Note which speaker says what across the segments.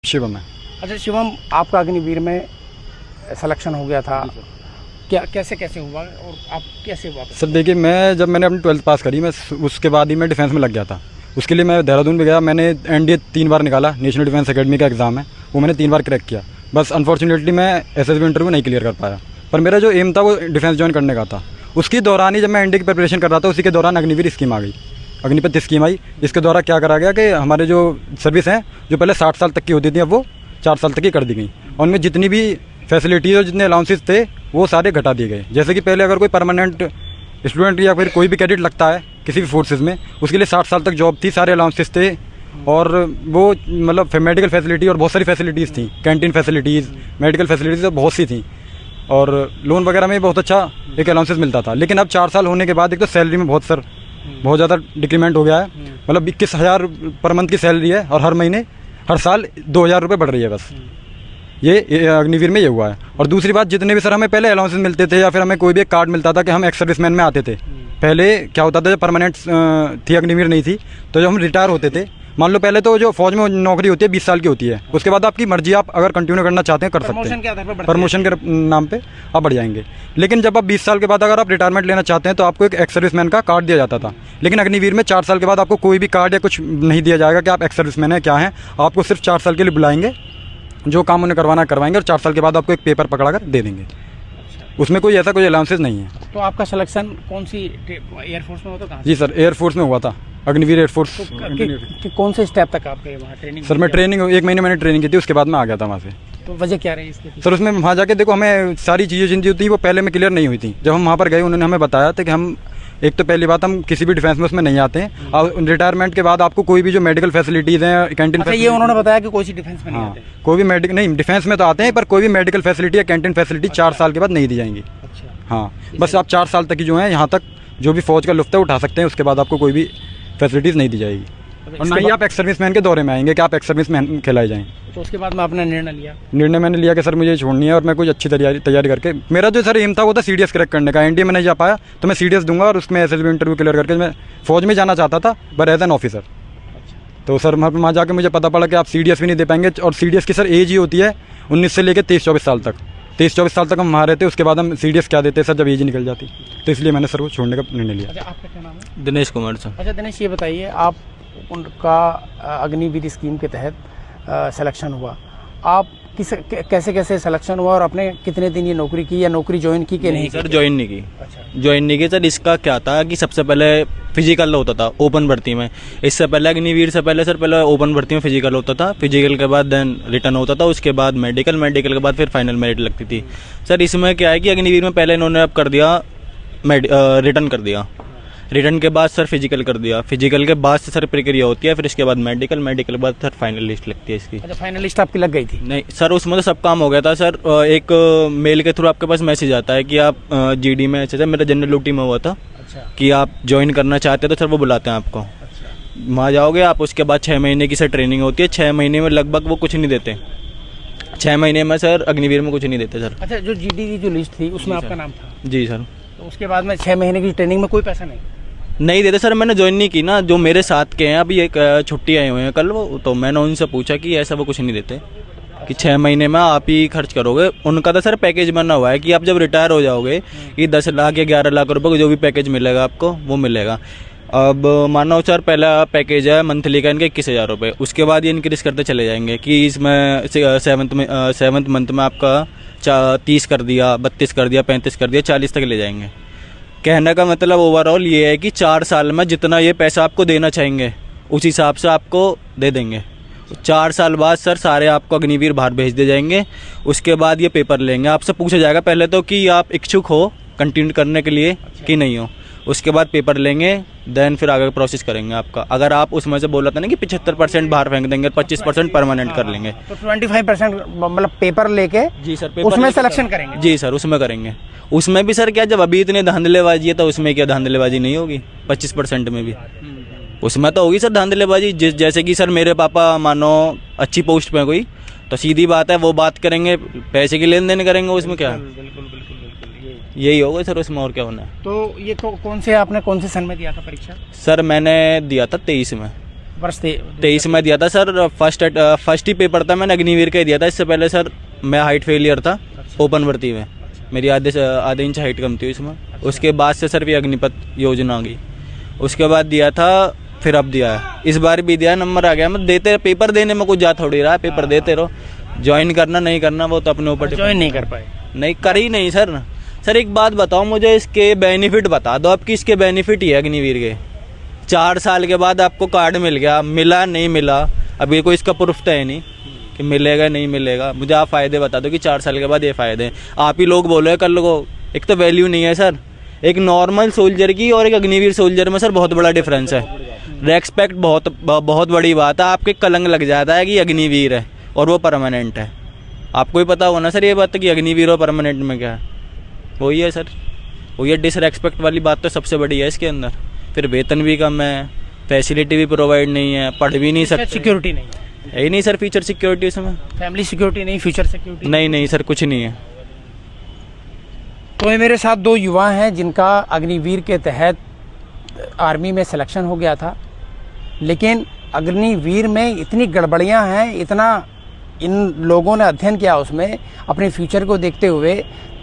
Speaker 1: शिवम है।
Speaker 2: अच्छा शिवम, आपका अग्निवीर में सिलेक्शन हो गया था, क्या कैसे कैसे हुआ और आप कैसे हुआ?
Speaker 1: सर देखिए, मैंने अपनी 12th पास करी, मैं उसके बाद ही मैं डिफेंस में लग गया था। उसके लिए मैं देहरादून भी गया, मैंने NDA 3 बार निकाला, नेशनल डिफेंस एकेडमी का एग्ज़ाम है, वो मैंने 3 बार क्रैक किया। बस अनफॉर्चुनेटली मैं SSB इंटरव्यू नहीं क्लियर कर पाया, पर मेरा जो एम था वो डिफेंस ज्वाइन करने का था। उसकी दौरान ही जब मैं NDA की प्रिपरेशन कर रहा था, उसी के दौरान अग्निवीर स्कीम आ गई, अग्निपथ स्कीम आई। इसके द्वारा क्या करा गया कि हमारे जो सर्विस हैं, जो पहले 60 साल तक की होती थी, अब वो 4 साल तक की कर दी गई। और उनमें जितनी भी फैसिलिटीज़ और जितने अलाउंसेस थे वो सारे घटा दिए गए। जैसे कि पहले अगर कोई परमानेंट स्टूडेंट या फिर कोई भी कैडेट लगता है किसी भी फोर्सेज में, उसके लिए 60 साल तक जॉब थी, सारे अलाउंसेस थे, और वो मतलब मेडिकल फैसिलिटी और बहुत सारी फैसिलिटीज़ थी, कैंटीन फैसिलिटीज़, मेडिकल फैसिलिटीज़ बहुत सी थी, और लोन वगैरह में बहुत अच्छा एक अलाउंसेस मिलता था। लेकिन अब 4 साल होने के बाद एक तो सैलरी में बहुत ज़्यादा डिक्रीमेंट हो गया है। मतलब 21,000 पर मंथ की सैलरी है, और हर साल 2,000 रुपये बढ़ रही है बस। ये अग्निवीर में ये हुआ है। और दूसरी बात, जितने भी सर हमें पहले अलाउंसेस मिलते थे या फिर हमें कोई भी एक कार्ड मिलता था कि हम एक्स सर्विसमैन में आते थे। पहले क्या होता था, जब परमानेंट थी अग्निवीर नहीं थी, तो जब हम रिटायर होते थे, मान लो पहले तो जो फौज में नौकरी होती है 20 साल की होती है, उसके बाद आपकी मर्जी, आप अगर कंटिन्यू करना चाहते हैं कर सकते हैं, प्रमोशन के नाम पे आप बढ़ जाएंगे। लेकिन जब आप 20 साल के बाद अगर आप रिटायरमेंट लेना चाहते हैं तो आपको एक एक्स सर्विसमैन का कार्ड दिया जाता था। लेकिन अग्निवीर में 4 साल के बाद आपको कोई भी कार्ड या कुछ नहीं दिया जाएगा कि आप एक्स सर्विसमैन है क्या है। आपको सिर्फ 4 साल के लिए बुलाएंगे, जो काम उन्हें करवाना करवाएंगे, और 4 साल के बाद आपको एक पेपर पकड़ा कर दे देंगे। उसमें कोई ऐसा कोई अलाउंसेस नहीं है।
Speaker 2: तो आपका सिलेक्शन कौन सी एयरफोर्स में हुआ था?
Speaker 1: जी सर, एयरफोर्स में हुआ था, अग्निवीर एयरफोर्स।
Speaker 2: तो कौन से स्टेप तक आपके वहाँ ट्रेनिंग?
Speaker 1: सर मैं ट्रेनिंग 1 महीने मैंने ट्रेनिंग की थी, उसके बाद मैं आ गया था वहाँ से।
Speaker 2: तो वजह क्या रही इसकी?
Speaker 1: सर उसमें वहाँ जाके देखो, हमें सारी चीज़ें जिनकी होती थी वो पहले में क्लियर नहीं हुई थी। जब हम वहाँ पर गए, उन्होंने हमें बताया था कि हम, एक तो पहली बात, हम किसी भी डिफेंस में उसमें नहीं आते हैं, और रिटायरमेंट के बाद आपको कोई भी जो मेडिकल फैसिलिटीज़ हैं, कैंटीन।
Speaker 2: अच्छा, ये उन्होंने बताया कि कोई सी डिफेंस में नहीं आते?
Speaker 1: कोई भी मेडिकल नहीं, डिफेंस में तो आते हैं, पर कोई भी मेडिकल फैसिलिटी या कैंटीन फैसिलिटी 4 साल के बाद नहीं दी जाएंगी। हाँ, बस आप 4 साल तक की जो है यहाँ तक जो भी फौज का लुत्फ है उठा सकते हैं, उसके बाद आपको कोई भी फैसिलिटीज़ नहीं दी जाएगी। और ना ही आप एक्स सर्विसमैन के दौरे में आएंगे कि आप एक्स सर्विसमैन खिलाए जाएँ।
Speaker 2: तो उसके बाद मैं अपना निर्णय
Speaker 1: मैंने लिया कि सर मुझे छोड़नी है, और मैं कुछ अच्छी तैयारी करके, मेरा जो सर एम था वो था CDS क्रैक करने का। NDA में नहीं जा पाया तो मैं CDS दूंगा, और उसमें SSB इंटरव्यू क्लियर करके मैं फौज में जाना चाहता था, बट एज एन ऑफिसर। तो सर वहाँ जाके मुझे पता पड़ा कि आप CDS भी नहीं दे पाएंगे, और CDS की सर एज ही होती है 19 से लेकर 23-24 साल तक। 23-24 साल तक हम वहाँ रहते, उसके बाद हम CDS क्या देते सर जब एज ही निकल जाती। तो इसलिए मैंने सर वो छोड़ने का निर्णय लिया।
Speaker 2: अच्छा, आपका क्या नाम है?
Speaker 3: दिनेश कुमार सर।
Speaker 2: अच्छा दिनेश, ये बताइए, आप उनका अग्निवीर स्कीम के तहत सिलेक्शन हुआ, आप कैसे कैसे सिलेक्शन हुआ, और आपने कितने दिन ये नौकरी की, या नौकरी ज्वाइन की कि नहीं?
Speaker 3: सर ज्वाइन नहीं की।
Speaker 2: अच्छा,
Speaker 3: ज्वाइन नहीं की सर। इसका क्या था कि सबसे पहले फिजिकल होता था ओपन भर्ती में। इससे पहले अग्निवीर से पहले ओपन भर्ती में फिजिकल होता था, फिजिकल के बाद देन रिटर्न होता था, उसके बाद मेडिकल के बाद फिर फाइनल मेरिट लगती थी। सर इसमें क्या है कि अग्निवीर में पहले इन्होंने अब कर दिया रिटर्न कर दिया, रिटर्न के बाद सर फिजिकल कर दिया, फिजिकल के बाद से सर प्रक्रिया होती है, फिर इसके बाद मेडिकल के बाद सर फाइनल लिस्ट लगती है इसकी।
Speaker 2: अच्छा, फाइनल लिस्ट आपकी लग गई थी?
Speaker 3: नहीं सर, उसमें तो सब काम हो गया था सर। एक मेल के थ्रू आपके पास मैसेज आता है कि आप GD में, अच्छा मेरा जनरल ड्यूटी में हुआ था।
Speaker 2: अच्छा। कि
Speaker 3: आप ज्वाइन करना चाहते हैं तो सर वो बुलाते हैं आपको। अच्छा। वहाँ जाओगे आप, उसके बाद 6 महीने की सर ट्रेनिंग होती है। 6 महीने में लगभग वो कुछ नहीं देते, 6 महीने में सर अग्निवीर में कुछ नहीं देते सर।
Speaker 2: अच्छा, जो GD की जो लिस्ट थी उसमें आपका नाम था?
Speaker 3: जी सर।
Speaker 2: तो उसके बाद में 6 महीने की ट्रेनिंग में कोई पैसा
Speaker 3: नहीं देते सर। मैंने ज्वाइन नहीं की ना, जो मेरे साथ के हैं अभी एक छुट्टी आए हुए हैं कल वो, तो मैंने उनसे पूछा कि ऐसा वो कुछ नहीं देते कि 6 महीने में आप ही खर्च करोगे। उनका तो सर पैकेज बना हुआ है कि आप जब रिटायर हो जाओगे कि 10 लाख या 11 लाख रुपए का जो भी पैकेज मिलेगा आपको वो मिलेगा। अब मानो सर पहला पैकेज है मंथली का इनका 21,000 रुपये, उसके बाद ये इंक्रीज करते चले जाएंगे कि इसमें 7th मंथ में आपका 30 कर दिया, 32 कर दिया, 35 कर दिया, 40 तक ले जाएंगे। कहने का मतलब ओवरऑल ये है कि 4 साल में जितना ये पैसा आपको देना चाहेंगे उस हिसाब से आपको दे देंगे। 4 साल बाद सर सारे आपको अग्निवीर बाहर भेज दे जाएंगे। उसके बाद ये पेपर लेंगे, आपसे पूछा जाएगा पहले तो कि आप इच्छुक हो कंटिन्यू करने के लिए कि नहीं हो। उसके बाद पेपर लेंगे, देन फिर आगे प्रोसेस करेंगे आपका। अगर आप उसमें से बोला था ना कि 75% बाहर फेंक देंगे, 25% परमानेंट कर लेंगे,
Speaker 2: तो 25% मतलब पेपर लेके
Speaker 3: जी सर पेपर
Speaker 2: उसमें सिलेक्शन करेंगे?
Speaker 3: जी सर उसमें करेंगे। उसमें भी सर क्या, जब अभी इतने धांधलेबाजी है तो उसमें क्या धांधलेबाजी नहीं होगी? 25% में भी उसमें तो होगी सर धांधलेबाजी। जैसे कि सर मेरे पापा मानो अच्छी पोस्ट पे कोई, तो सीधी बात है वो बात करेंगे, पैसे की लेन देन करेंगे, उसमें क्या यही होगा सर, उसमें और क्या होना है।
Speaker 2: तो ये कौन से सन में दिया था परीक्षा?
Speaker 3: सर मैंने दिया था 23 में।
Speaker 2: वर्ष
Speaker 3: 23 में दिया था सर। फर्स्ट ही पेपर था, मैंने अग्निवीर का ही दिया था। इससे पहले सर मैं हाइट फेलियर था ओपन भर्ती में, मेरी आधे इंच हाइट कम थी इसमें। उसके बाद से सर भी अग्निपथ योजना आ गई, उसके बाद दिया था, फिर अब दिया है। इस बार भी दिया, नंबर आ गया। मैं देते पेपर देने में कुछ जा थोड़ी रहा, पेपर देते रहो। ज्वाइन करना नहीं करना वो तो अपने ऊपर।
Speaker 2: ज्वाइन नहीं कर पाए?
Speaker 3: नहीं कर ही नहीं सर। सर एक बात बताओ मुझे, इसके बेनिफिट बता दो आपकी। इसके बेनिफिट ही है अग्निवीर के। 4 साल के बाद आपको कार्ड मिल गया, मिला नहीं मिला, अब ये कोई इसका प्रूफ तो है नहीं कि मिलेगा नहीं मिलेगा। मुझे आप फ़ायदे बता दो कि 4 साल के बाद ये फ़ायदे हैं। आप ही लोग बोलो कल को, एक तो वैल्यू नहीं है सर। एक नॉर्मल सोल्जर की और एक अग्निवीर सोल्जर में सर बहुत बड़ा डिफरेंस है। रेस्पेक्ट बहुत बड़ी बात है। आपके कलंक लग जाता है कि अग्निवीर है और वो परमानेंट है। आपको ही पता होगा ना सर ये बात कि अग्निवीर और परमानेंट में क्या है। वही है सर, वही है। डिसरेस्पेक्ट वाली बात तो सबसे बड़ी है इसके अंदर। फिर वेतन भी कम है, फैसिलिटी भी प्रोवाइड नहीं है, पढ़ भी नहीं सकते।
Speaker 2: सिक्योरिटी नहीं है?
Speaker 3: यही नहीं सर, फीचर सिक्योरिटी इसमें।
Speaker 2: फैमिली सिक्योरिटी नहीं, फ्यूचर सिक्योरिटी
Speaker 3: नहीं सर, कुछ नहीं है।
Speaker 2: तो ये मेरे साथ 2 युवा हैं जिनका अग्निवीर के तहत आर्मी में सिलेक्शन हो गया था, लेकिन अग्निवीर में इतनी गड़बड़ियां हैं, इतना इन लोगों ने अध्ययन किया उसमें अपने फ्यूचर को देखते हुए,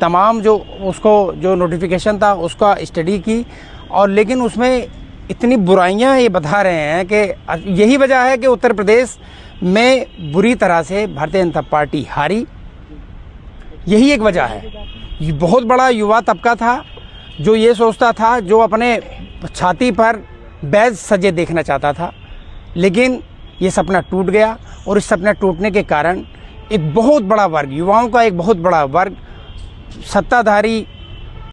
Speaker 2: तमाम जो नोटिफिकेशन था उसका स्टडी की, और लेकिन उसमें इतनी बुराइयां ये बता रहे हैं कि यही वजह है कि उत्तर प्रदेश में बुरी तरह से भारतीय जनता पार्टी हारी। यही एक वजह है। ये बहुत बड़ा युवा तबका था जो ये सोचता था, जो अपने छाती पर बैज सजे देखना चाहता था, लेकिन ये सपना टूट गया। और इस सपना टूटने के कारण एक बहुत बड़ा वर्ग, युवाओं का एक बहुत बड़ा वर्ग सत्ताधारी